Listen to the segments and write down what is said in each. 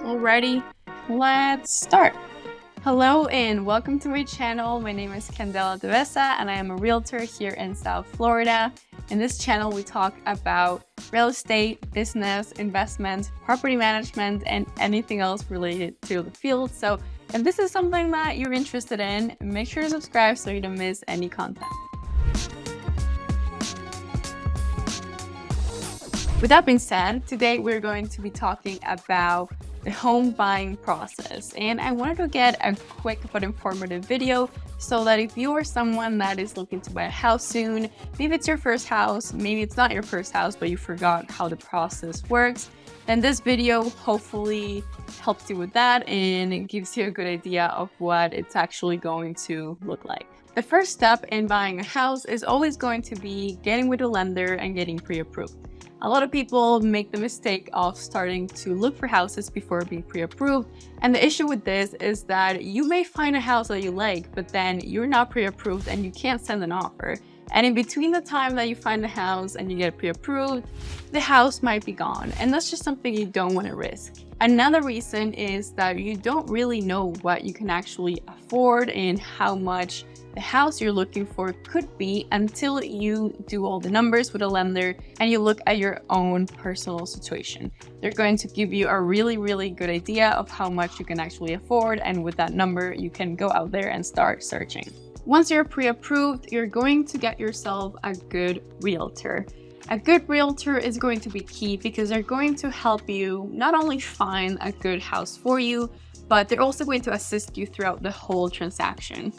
Alrighty, let's start. Hello and welcome to my channel. My name is Candela and I am a realtor here in South Florida. In this channel, we talk about real estate, business, investment, property management, and anything else related to the field. So if this is something that you're interested in, make sure to subscribe so you don't miss any content. With that being said, today we're going to be talking about the home buying process, and I wanted to get a quick but informative video so that if you are someone that is looking to buy a house soon, maybe it's your first house, maybe it's not your first house but you forgot how the process works, then this video hopefully helps you with that and it gives you a good idea of what it's actually going to look like. The first step in buying a house is always going to be getting with a lender and getting pre-approved. A lot of people make the mistake of starting to look for houses before being pre-approved, and the issue with this is that you may find a house that you like, but then you're not pre-approved and you can't send an offer. And in between the time that you find the house and you get pre-approved, the house might be gone, and that's just something you don't want to risk. Another reason is that you don't really know what you can actually afford and how much the house you're looking for could be until you do all the numbers with a lender and you look at your own personal situation. They're going to give you a really good idea of how much you can actually afford, and with that number you can go out there and start searching. Once you're pre-approved, you're going to get yourself a good realtor. A good realtor is going to be key because they're going to help you not only find a good house for you, but they're also going to assist you throughout the whole transaction.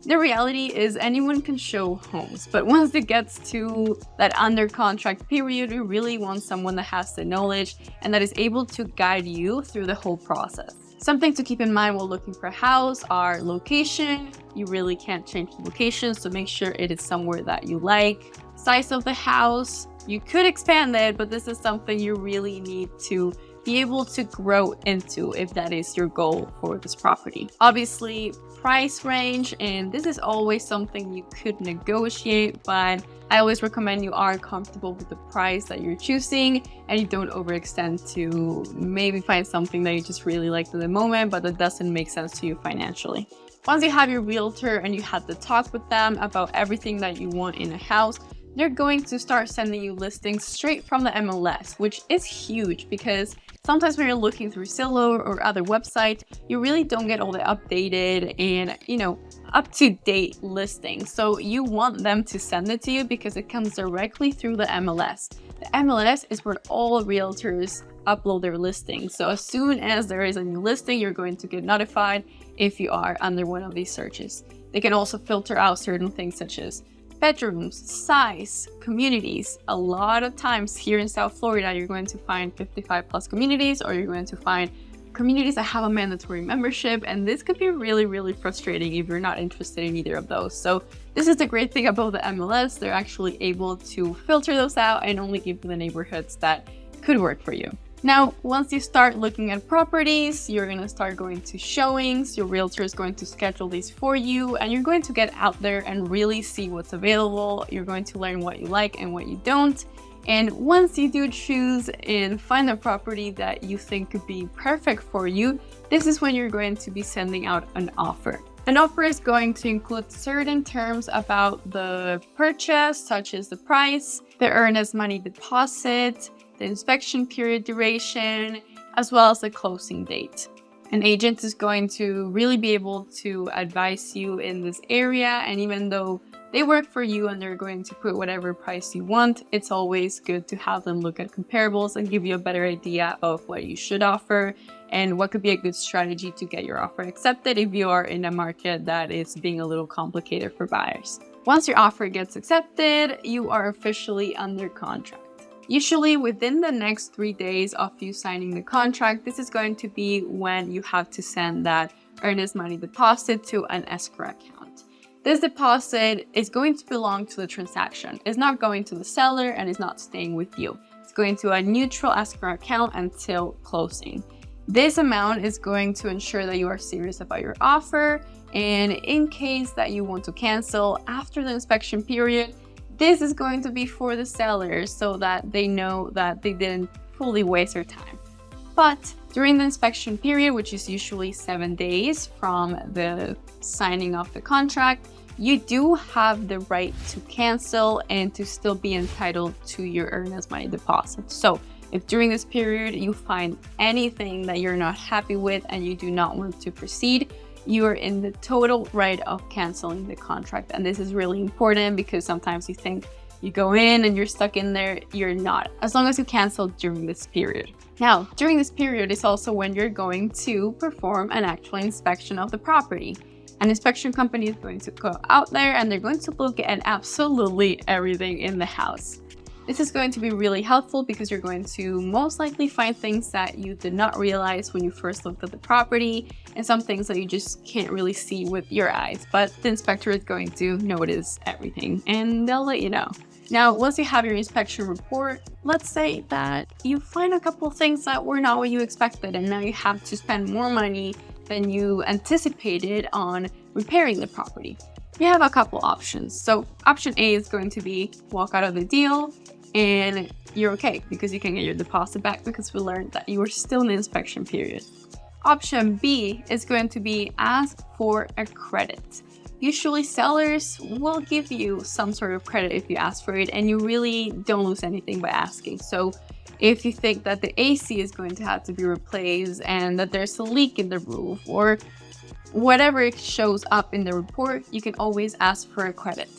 The reality is anyone can show homes, but once it gets to that under contract period, you really want someone that has the knowledge and that is able to guide you through the whole process. Something to keep in mind while looking for a house are location. You really can't change the location, so make sure it is somewhere that you like. Size of the house, you could expand it, but this is something you really need to be able to grow into if that is your goal for this property. Obviously, price range, and this is always something you could negotiate, but I always recommend you are comfortable with the price that you're choosing and you don't overextend to maybe find something that you just really like at the moment but that doesn't make sense to you financially. Once you have your realtor and you had the talk with them about everything that you want in a house, they're going to start sending you listings straight from the MLS, which is huge because sometimes when you're looking through Zillow or other websites, you really don't get all the updated and, up-to-date listings. So you want them to send it to you because it comes directly through the MLS. The MLS is where all realtors upload their listings. So as soon as there is a new listing, you're going to get notified if you are under one of these searches. They can also filter out certain things such as bedrooms, size, communities. A lot of times here in South Florida, you're going to find 55 plus communities, or you're going to find communities that have a mandatory membership, and this could be really frustrating if you're not interested in either of those. So this is the great thing about the MLS. They're actually able to filter those out and only give you the neighborhoods that could work for you. Now, once you start looking at properties, you're going to start going to showings. Your realtor is going to schedule these for you, and you're going to get out there and really see what's available. You're going to learn what you like and what you don't. And once you do choose and find a property that you think could be perfect for you, this is when you're going to be sending out an offer. An offer is going to include certain terms about the purchase, such as the price, the earnest money deposit, the inspection period duration, as well as the closing date. An agent is going to really be able to advise you in this area, and even though they work for you and they're going to put whatever price you want, it's always good to have them look at comparables and give you a better idea of what you should offer and what could be a good strategy to get your offer accepted if you are in a market that is being a little complicated for buyers. Once your offer gets accepted, you are officially under contract. Usually within the next 3 days of you signing the contract, this is going to be when you have to send that earnest money deposit to an escrow account. This deposit is going to belong to the transaction. It's not going to the seller and it's not staying with you. It's going to a neutral escrow account until closing. This amount is going to ensure that you are serious about your offer, and in case that you want to cancel after the inspection period, this is going to be for the sellers so that they know that they didn't fully waste their time. But during the inspection period, which is usually 7 days from the signing of the contract, you do have the right to cancel and to still be entitled to your earnest money deposit. So if during this period you find anything that you're not happy with and you do not want to proceed, you are in the total right of canceling the contract. And this is really important because sometimes you think you go in and you're stuck in there. You're not, as long as you cancel during this period. Now, during this period is also when you're going to perform an actual inspection of the property. An inspection company is going to go out there and they're going to look at absolutely everything in the house. This is going to be really helpful because you're going to most likely find things that you did not realize when you first looked at the property and some things that you just can't really see with your eyes. But the inspector is going to notice everything and they'll let you know. Now, once you have your inspection report, let's say that you find a couple of things that were not what you expected and now you have to spend more money than you anticipated on repairing the property. You have a couple options. So option A is going to be walk out of the deal and you're okay because you can get your deposit back because we learned that you were still in the inspection period. Option B is going to be ask for a credit. Usually sellers will give you some sort of credit if you ask for it and you really don't lose anything by asking. So if you think that the AC is going to have to be replaced and that there's a leak in the roof or whatever shows up in the report, you can always ask for a credit.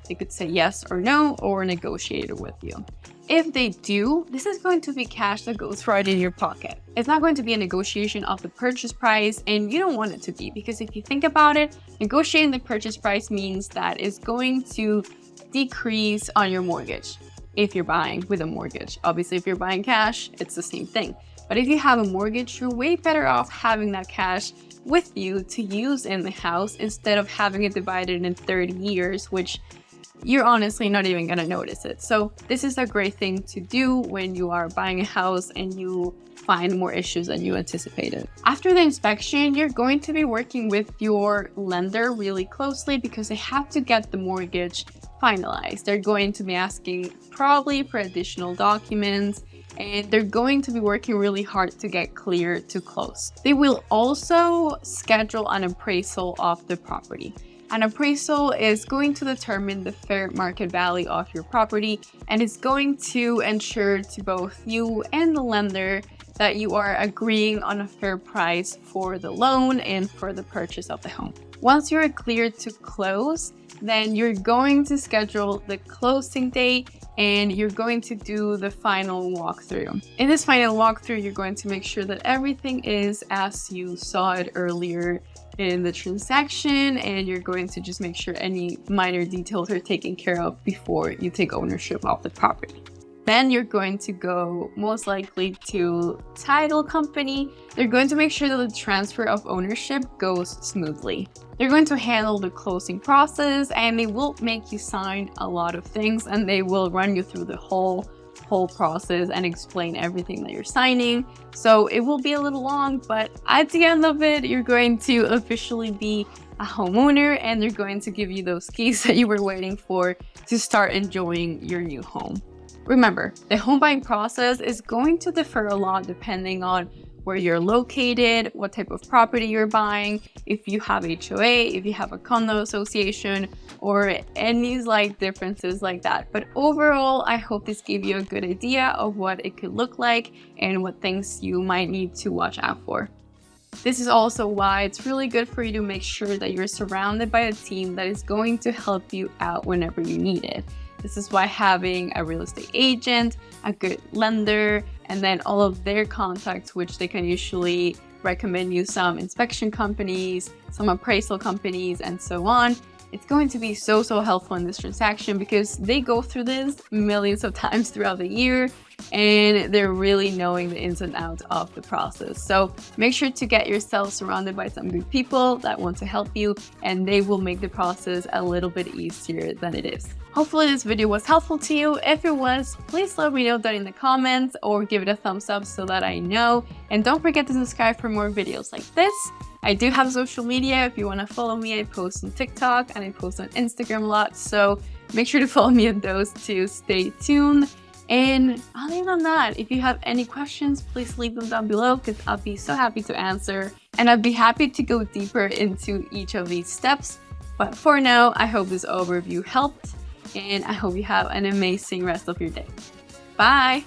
They could say yes or no or negotiate it with you. If they do, this is going to be cash that goes right in your pocket. It's not going to be a negotiation of the purchase price and you don't want it to be because if you think about it, negotiating the purchase price means that it's going to decrease on your mortgage. If you're buying with a mortgage. Obviously, if you're buying cash, it's the same thing. But if you have a mortgage, you're way better off having that cash with you to use in the house instead of having it divided in 30 years, which you're honestly not even gonna notice it. So this is a great thing to do when you are buying a house and you find more issues than you anticipated. After the inspection, you're going to be working with your lender really closely because they have to get the mortgage finalized. They're going to be asking probably for additional documents and they're going to be working really hard to get clear to close. They will also schedule an appraisal of the property. An appraisal is going to determine the fair market value of your property and it's going to ensure to both you and the lender that you are agreeing on a fair price for the loan and for the purchase of the home. Once you're cleared to close, then you're going to schedule the closing date and you're going to do the final walkthrough. In this final walkthrough, you're going to make sure that everything is as you saw it earlier in the transaction and you're going to just make sure any minor details are taken care of before you take ownership of the property. Then you're going to go most likely to title company. They're going to make sure that the transfer of ownership goes smoothly. They're going to handle the closing process and they will make you sign a lot of things and they will run you through the whole process and explain everything that you're signing. So it will be a little long, but at the end of it, you're going to officially be a homeowner and they're going to give you those keys that you were waiting for to start enjoying your new home. Remember, the home buying process is going to differ a lot depending on where you're located, what type of property you're buying, if you have HOA, if you have a condo association, or any slight differences like that. But overall, I hope this gave you a good idea of what it could look like and what things you might need to watch out for. This is also why it's really good for you to make sure that you're surrounded by a team that is going to help you out whenever you need it. This is why having a real estate agent, a good lender, and then all of their contacts, which they can usually recommend you some inspection companies, some appraisal companies, and so on. It's going to be so helpful in this transaction because they go through this millions of times throughout the year and they're really knowing the ins and outs of the process. So make sure to get yourself surrounded by some good people that want to help you and they will make the process a little bit easier than it is. Hopefully this video was helpful to you. If it was, please let me know that in the comments or give it a thumbs up so that I know. And don't forget to subscribe for more videos like this. I do have social media. If you want to follow me, I post on TikTok and I post on Instagram a lot. So make sure to follow me on those to stay tuned. And other than that, if you have any questions, please leave them down below because I'll be so happy to answer. And I'd be happy to go deeper into each of these steps. But for now, I hope this overview helped, and I hope you have an amazing rest of your day. Bye!